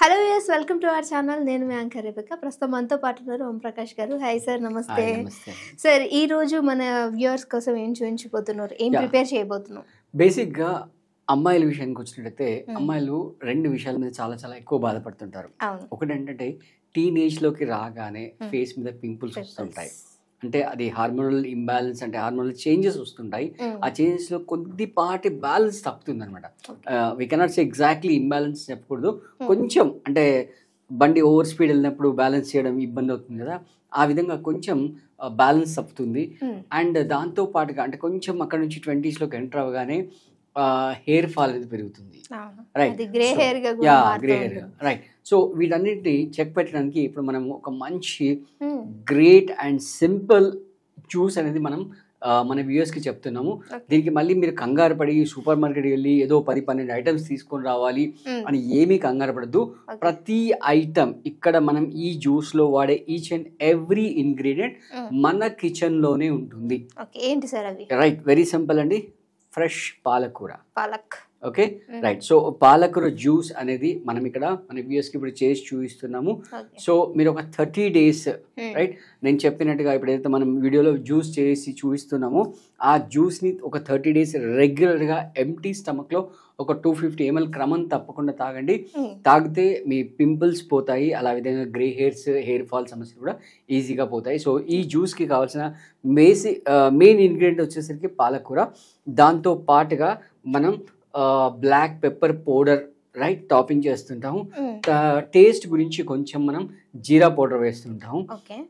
Hello viewers, welcome to our channel. నేను మీ anchor రేబికా. ప్రస్తుతం మనతో పాటు ఉన్నారు ఓం ప్రకాష్ గారు. హాయ్ సార్, నమస్తే. సార్, ఈ రోజు మన వ్యూయర్స్ కోసం ఏం చూపించబోతున్నారు, ఏం ప్రిపేర్ చేయబోతున్నాం? బేసిక్గా అమ్మాయిల విషయానికి వచ్చినట్టయితే అమ్మాయిలు రెండు విషయాల మీద చాలా చాలా ఎక్కువ బాధపడుతుంటారు. ఒకటి ఏంటంటే టీనేజ్లోకి రాగానే ఫేస్ మీద పింపుల్స్ వస్తుంటాయి. అంటే అది హార్మోనల్ ఇంబ్యాలెన్స్, అంటే హార్మోనల్ చేంజెస్ వస్తుంటాయి. ఆ చేంజెస్లో కొద్దిపాటి బ్యాలెన్స్ తప్పుతుంది అనమాట. We cannot say exactly imbalance చెప్పకూడదు. కొంచెం అంటే బండి ఓవర్ స్పీడ్ వెళ్ళినప్పుడు బ్యాలెన్స్ చేయడం ఇబ్బంది అవుతుంది కదా, ఆ విధంగా కొంచెం బ్యాలెన్స్ తప్పుతుంది. అండ్ దాంతో పాటుగా అంటే కొంచెం అక్కడ నుంచి 20స్లోకి ఎంటర్ అవ్వగానే హెయిర్ ఫాల్ అనేది పెరుగుతుంది. Right, grey hair right. So వీటన్నిటిని చెక్ పెట్టడానికి ఇప్పుడు మనం ఒక మంచి గ్రేట్ అండ్ సింపుల్ జ్యూస్ అనేది మనం మన వ్యూయర్స్కి చెప్తున్నాము. దీనికి మళ్ళీ మీరు కంగారు పడి సూపర్ మార్కెట్కి వెళ్ళి ఏదో 10-12 ఐటమ్స్ తీసుకొని రావాలి అని ఏమీ కంగారు పడద్దు. ప్రతి ఐటమ్ ఇక్కడ మనం ఈ జ్యూస్లో వాడే ఈచ్ అండ్ ఎవ్రీ ఇంగ్రీడియంట్ మన కిచెన్లోనే ఉంటుంది. ఏంటి సార్ అవి? రైట్, వెరీ సింపుల్ అండి. ఫ్రెష్ పాలకూర, ఓకే రైట్. సో పాలకూర జ్యూస్ అనేది మనం ఇక్కడ మన వ్యూయర్స్కి ఇప్పుడు చేసి చూపిస్తున్నాము. సో మీరు ఒక 30 days రైట్, నేను చెప్పినట్టుగా ఇప్పుడు ఏదైతే మనం వీడియోలో జ్యూస్ చేసి చూపిస్తున్నామో ఆ జ్యూస్ని ఒక 30 days రెగ్యులర్గా ఎంటీ స్టమక్లో ఒక 250 ml క్రమం తప్పకుండా తాగండి. తాగితే మీ పింపుల్స్ పోతాయి, అలా విధంగా గ్రే హెయిర్స్, హెయిర్ ఫాల్ సమస్యలు కూడా ఈజీగా పోతాయి. సో ఈ జ్యూస్కి కావాల్సిన మెయిన్ ఇంగ్రీడియంట్ వచ్చేసరికి పాలకూర. దాంతో పాటుగా మనం black pepper powder right topping చేస్తుంటాము. టేస్ట్ గురించి కొంచెం మనం జీరా పౌడర్ వేస్తుంటాము.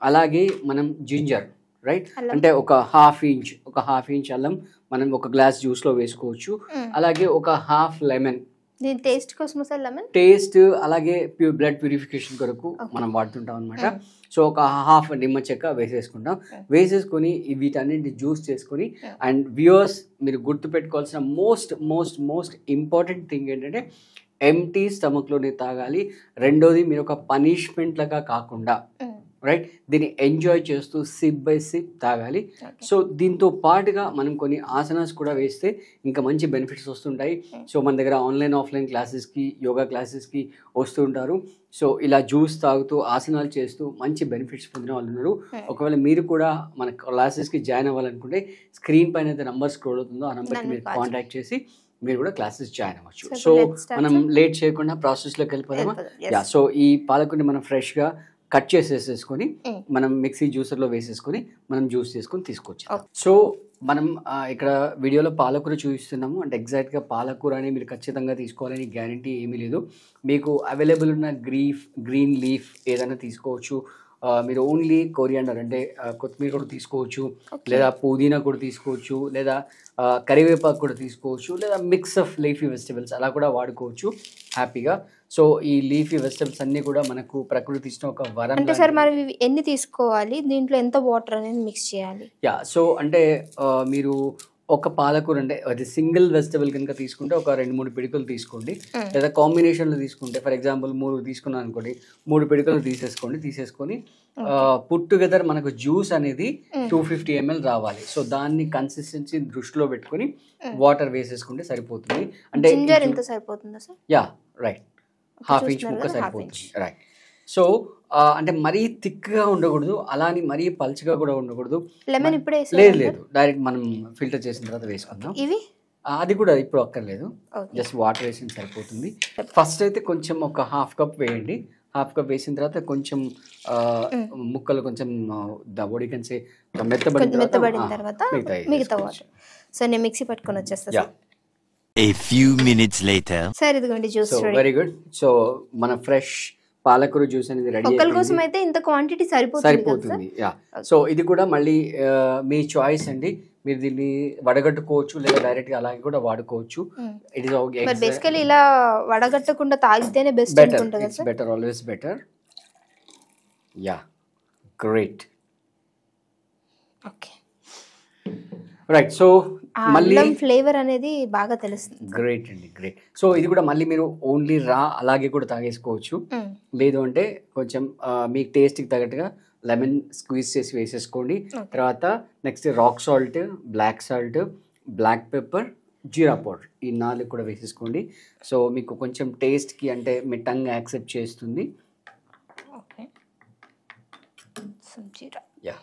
అలాగే మనం జింజర్ రైట్, అంటే ఒక హాఫ్ ఇంచ్ అల్లం మనం ఒక గ్లాస్ జ్యూస్లో వేసుకోవచ్చు. అలాగే ఒక హాఫ్ లెమన్, టేస్ట్ కోసం లెమన్ టేస్ట్, అలాగే బ్లడ్ ప్యూరిఫికేషన్ కొరకు మనం వాడుతుంటాం అనమాట. సో ఒక హాఫ్ నిమ్మ చెక్క వేసేసుకుంటాం. వేసేసుకొని వీటన్నింటి జ్యూస్ చేసుకొని, అండ్ వ్యూయర్స్ మీరు గుర్తుపెట్టుకోవాల్సిన మోస్ట్ ఇంపార్టెంట్ థింగ్ ఏంటంటే ఎంటీ స్టమక్లోనే తాగాలి. రెండోది మీరు ఒక పనిష్మెంట్ లాగా కాకుండా రైట్ దీన్ని ఎంజాయ్ చేస్తూ సిప్ బై సిప్ తాగాలి. సో దీంతో పాటుగా మనం కొన్ని ఆసనాస్ కూడా వేస్తే ఇంకా మంచి బెనిఫిట్స్ వస్తుంటాయి. సో మన దగ్గర ఆన్లైన్ ఆఫ్లైన్ క్లాసెస్కి, యోగా క్లాసెస్కి వస్తూ ఉంటారు. సో ఇలా జ్యూస్ తాగుతూ ఆసనాలు చేస్తూ మంచి బెనిఫిట్స్ పొందిన వాళ్ళు ఉన్నారు. ఒకవేళ మీరు కూడా మన క్లాసెస్కి జాయిన్ అవ్వాలనుకుంటే స్క్రీన్ పైన అయితే నంబర్ స్క్రోల్ అవుతుందో ఆ నెంబర్కి మీరు కాంటాక్ట్ చేసి మీరు కూడా క్లాసెస్ జాయిన్ అవ్వచ్చు. సో మనం లేట్ చేయకుండా ప్రాసెస్లోకి వెళ్ళిపోదామా? యా, సో ఈ పాలకుని మనం ఫ్రెష్గా కట్ చేసేసుకొని మనం మిక్సీ జ్యూసర్లో వేసేసుకొని మనం జ్యూస్ చేసుకొని తీసుకొచ్చాం. సో మనం ఇక్కడ వీడియోలో పాలకూర చూపిస్తున్నాము. అంటే ఎగ్జాక్ట్గా పాలకూర అని మీరు ఖచ్చితంగా తీసుకోవాలని గ్యారంటీ ఏమీ లేదు. మీకు అవైలబుల్ ఉన్న గ్రీన్ లీఫ్ ఏదైనా తీసుకోవచ్చు. మీరు ఓన్లీ కొరియాండర్ అంటే కొత్తిమీర కూడా తీసుకోవచ్చు, లేదా పుదీనా కూడా తీసుకోవచ్చు, లేదా కరివేపాకు కూడా తీసుకోవచ్చు, లేదా మిక్స్ ఆఫ్ లీఫీ వెజిటబుల్స్ అలా కూడా వాడుకోవచ్చు హ్యాపీగా. సో ఈ లీఫీ వెజిటబుల్స్ అన్నీ కూడా మనకు ప్రకృతి ఇచ్చిన ఒక వరం. అంటే సార్ మరి ఎన్ని తీసుకోవాలి, దీంట్లో ఎంత వాటర్ అనేది మిక్స్ చేయాలి? యా, సో అంటే మీరు ఒక పాలకూర అంటే అది సింగిల్ వెజిటబుల్ కనుక తీసుకుంటే ఒక 2-3 పిడికలు తీసుకోండి. లేదా కాంబినేషన్లో తీసుకుంటే ఫర్ ఎగ్జాంపుల్ 3 తీసుకున్నాను అనుకోండి, 3 పిడికలు తీసేసుకొని పుట్ టుగెదర్ మనకు జ్యూస్ అనేది 250 ml రావాలి. సో దాన్ని కన్సిస్టెన్సీ దృష్టిలో పెట్టుకొని వాటర్ వేసేసుకుంటే సరిపోతుంది. అంటే ఎంత సరిపోతుందా sir? Yeah right, half inch ముక్క సరిపోతుంది. రైట్. సో అంటే మరీ థిక్గా ఉండకూడదు, అలా అని మరీ పల్చగా కూడా ఉండకూడదు. లెమన్ ఇప్పుడే లేదు, డైరెక్ట్ మనం ఫిల్టర్ చేసిన తర్వాత వేసుకుందాం. ఇవి అది కూడా ఇప్పుడు అక్కర్లేదు, జస్ట్ వాటర్ వేసిన సరిపోతుంది. ఫస్ట్ అయితే కొంచెం ఒక హాఫ్ కప్ వేయండి. హాఫ్ కప్ వేసిన తర్వాత కొంచెం ముక్కలు కొంచెం మెత్తబడిన తర్వాత మిగతా వాటర్. సో నేను మిక్సీ పట్టుకొని వచ్చేస్తా. A few minutes later. సరే, ఇదిగోండి juice. So very good. So మన ఫ్రెష్ పాలకూర జ్యూస్ అనేది రెడీ. ఒకరి కోసం అయితే ఇంత క్వాంటిటీ సరిపోతుంది. యా, సో ఇది కూడా మళ్ళీ మీ చాయిస్ అండి. మీరు దీన్ని వడగట్టుకోవచ్చు, లేదా డైరెక్ట్ గా అలాగే కూడా వాడుకోవచ్చు. ఇట్ ఇస్ బేసికల్లీ ఇలా వడగట్టకుండా తాగితేనే బెస్ట్ అనుకుంటా కదా. Better, always better. Yeah, great. Okay right. So మళ్ళీ ఫ్లేవర్ అనేది బాగా తెలుస్తుంది. గ్రేట్ అండి, గ్రేట్. సో ఇది కూడా మళ్ళీ మీరు ఓన్లీ రా అలాగే కూడా తాగేసుకోవచ్చు. లేదు అంటే కొంచెం మీకు టేస్ట్కి తగ్గట్టుగా లెమన్ స్క్వీజ్ చేసి వేసేసుకోండి. తర్వాత next rock salt, black salt, black pepper, jeera powder ఈ 4 కూడా వేసేసుకోండి. సో మీకు కొంచెం టేస్ట్కి అంటే మీ టంగ్ యాక్సెప్ట్ చేస్తుంది. ఓకే, జీరా. యా,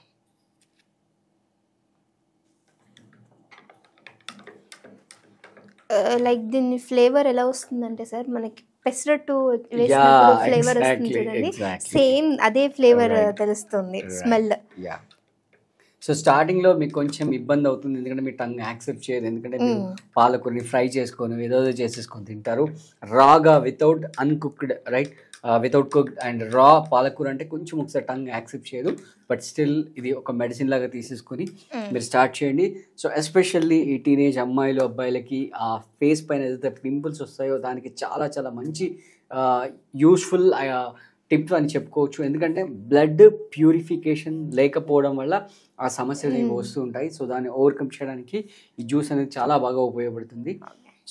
లైక్ దీని ఫ్లేవర్ ఎలా వస్తుందంటే సార్, మనకి పెసరట్టు వేసినప్పుడు ఫ్లేవర్ వస్తుంది చూడండి, సేమ్ అదే ఫ్లేవర్ తెలుస్తుంది, స్మెల్. యా, సో స్టార్టింగ్లో మీకు కొంచెం ఇబ్బంది అవుతుంది, ఎందుకంటే మీ టంగ్ యాక్సెప్ట్ చేయదు, ఎందుకంటే మీరు పాలకూరని ఫ్రై చేసుకొని ఏదో చేసేసుకొని తింటారు రాగా, without uncooked, right, without cooked and రా పాలకూర అంటే కొంచెం ఒకసారి టంగ్ యాక్సెప్ట్ చేయదు. బట్ స్టిల్ ఇది ఒక మెడిసిన్ లాగా తీసేసుకొని మీరు స్టార్ట్ చేయండి. సో ఎస్పెషల్లీ ఈ టీనేజ్ అమ్మాయిలు అబ్బాయిలకి ఆ ఫేస్ పైన ఏదైతే పింపుల్స్ వస్తాయో దానికి చాలా చాలా మంచి యూస్ఫుల్ టిప్ అని చెప్పుకోవచ్చు. ఎందుకంటే బ్లడ్ ప్యూరిఫికేషన్ లేకపోవడం వల్ల ఆ సమస్యలు ఇవి వస్తూ ఉంటాయి. సో దాన్ని ఓవర్కమ్ చేయడానికి ఈ జ్యూస్ అనేది చాలా బాగా ఉపయోగపడుతుంది.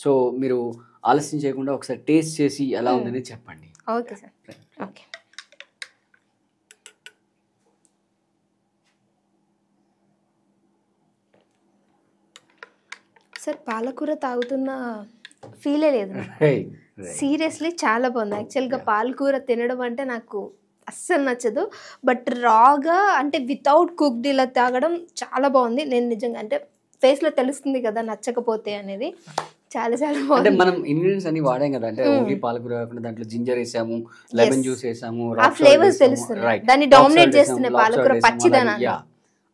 సో మీరు ఆలస్యం చేయకుండా ఒకసారి టేస్ట్ చేసి ఎలా ఉందని చెప్పండి. Okay sir. ఓకే సార్, పాలకూర తాగుతున్న ఫీలే లేదు సీరియస్లీ, చాలా బాగుంది. యాక్చువల్గా పాలకూర తినడం అంటే నాకు అస్సలు నచ్చదు, బట్ రాగా అంటే వితౌట్ కుక్డ్ ఇలా తాగడం చాలా బాగుంది. నేను నిజంగా అంటే ఫేస్లో తెలుస్తుంది కదా నచ్చకపోతే అనేది, చాలా చాలా బాగుంది. అంటే మనం ఇంగ్రీడియంట్స్ అన్ని వాడాం కదా, అంటే ఓన్లీ పాలకూర కాకుండా దాంట్లో జింజర్ వేసాము, లెమన్ జ్యూస్ వేసాము, ఆ ఫ్లేవర్స్ తెలుస్తున్నాయి, దాన్ని డామినేట్ చేస్తున్నాయి పాలకూర పచ్చిదనాన్ని.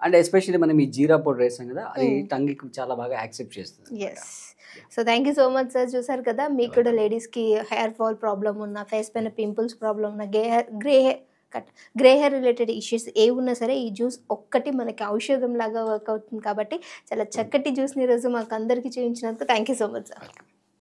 అండ్ ఎస్పెషల్లీ మనం ఈ జీరా పౌడర్ వేసాం కదా, అది టంగ్ కి చాలా బాగా యాక్సెప్ట్ చేస్తుంది. Yes, so thank you so much sir. చూసారు కదా, మీకు కూడా లేడీస్కి హెయిర్ ఫాల్ ప్రాబ్లమ్ ఉన్న, ఫేస్ పైన పింపుల్స్ ప్రాబ్లమ్ ఉన్న, గ్రే హెయిర్ రిలేటెడ్ ఇష్యూస్ ఏ ఉన్నా సరే ఈ జ్యూస్ ఒక్కటి మనకి ఔషధం లాగా వర్క్ అవుతుంది. కాబట్టి చాలా చక్కటి జ్యూస్ని ఈరోజు మాకు అందరికీ చూపించినందుకు thank you so much sir.